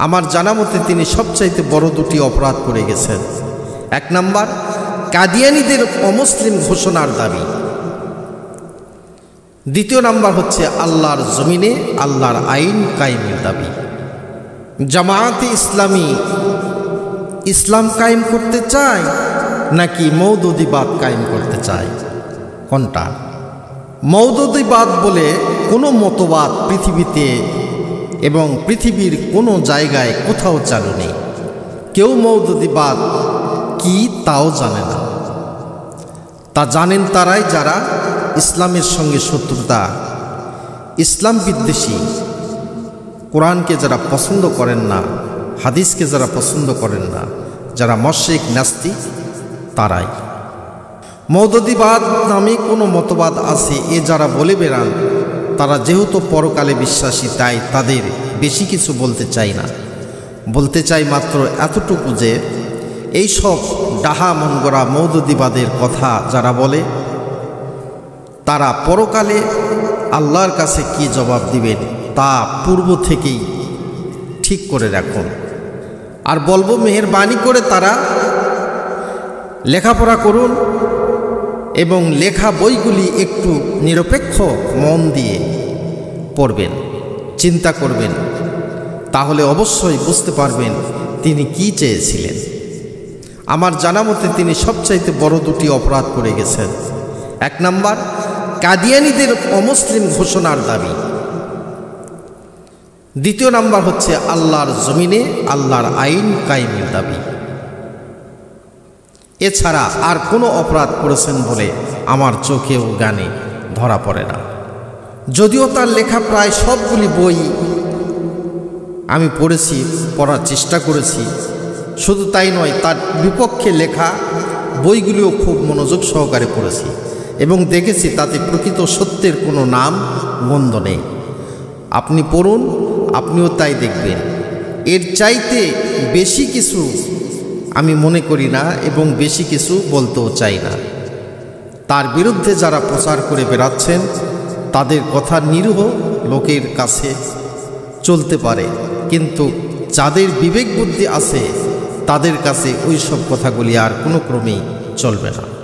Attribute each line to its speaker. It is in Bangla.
Speaker 1: আমার জানা মতে তিনি সবচাইতে বড় দুটি অপরাধ করে গেছেন। এক নাম্বার, কাদিয়ানীদের অমুসলিম ঘোষণার দাবি। দ্বিতীয় নাম্বার হচ্ছে আল্লাহর জমিনে আল্লাহর আইন কায়েমের দাবি। জামায়াতে ইসলামী ইসলাম কায়েম করতে চায় নাকি মওদুদিবাদ কায়েম করতে চায়? কোনটা? মওদুদিবাদ বলে কোনো মতবাদ পৃথিবীতে এবং পৃথিবীর কোনো জায়গায় কোথাও চালু নেই। কেউ মওদুদিবাদ কি তাও জানে না। তা জানেন তারাই যারা ইসলামের সঙ্গে শত্রুতা, ইসলাম বিদ্বেষী, কোরআনকে যারা পছন্দ করেন না, হাদিসকে যারা পছন্দ করেন না, যারা মুশরিক নাস্তিক, তারাই। মওদুদিবাদ নামে কোনো মতবাদ আছে এ যারা বলে বেড়ান, তারা যেহেতু পরকালে বিশ্বাসী তাই তাদের বেশি কিছু বলতে চাই না। বলতে চাই মাত্র এতটুকু যে এইসব ডাহা মনগড়া মওদুদিবাদের কথা যারা বলে, তারা পরকালে আল্লাহর কাছে কি জবাব দিবেন তা পূর্ব থেকেই ঠিক করে রাখুন। আর বলবো, মেহেরবানি করে তারা লেখাপড়া করুন এবং লেখা বইগুলি একটু নিরপেক্ষ মন দিয়ে পড়বেন, চিন্তা করবেন, তাহলে অবশ্যই বুঝতে পারবেন তিনি কি চেয়েছিলেন। আমার জানা মতে তিনি সবচাইতে বড় দুটি অপরাধ করে গেছেন। এক নাম্বার, কাদিয়ানীদের অমুসলিম ঘোষণার দাবি। দ্বিতীয় নাম্বার হচ্ছে আল্লাহর জমিনে আল্লাহর আইন কায়েমের দাবি। এছাড়া আর কোনো অপরাধ করেছেন বলে আমার চোখে ও গানে ধরা পড়ে না। যদিও তার লেখা প্রায় সবগুলি বই আমি পড়েছি, পড়ার চেষ্টা করেছি। শুধু তাই নয়, তার বিপক্ষে লেখা বইগুলিও খুব মনোযোগ সহকারে পড়েছি এবং দেখেছি তাতে প্রকৃত সত্যের কোনো নাম গন্ধ নেই। আপনি পড়ুন, আপনিও তাই দেখবেন। এর চাইতে বেশি কিছু আমি মনে করি না এবং বেশি কিছু বলতেও চাই না। তার বিরুদ্ধে যারা প্রচার করে বেড়াচ্ছেন তাদের কথা নিরীহ লোকের কাছে চলতে পারে, কিন্তু যাদের বিবেক বুদ্ধি আছে তাদের কাছে ওই সব কথাগুলি আর কোনো ক্রমেই চলবে না।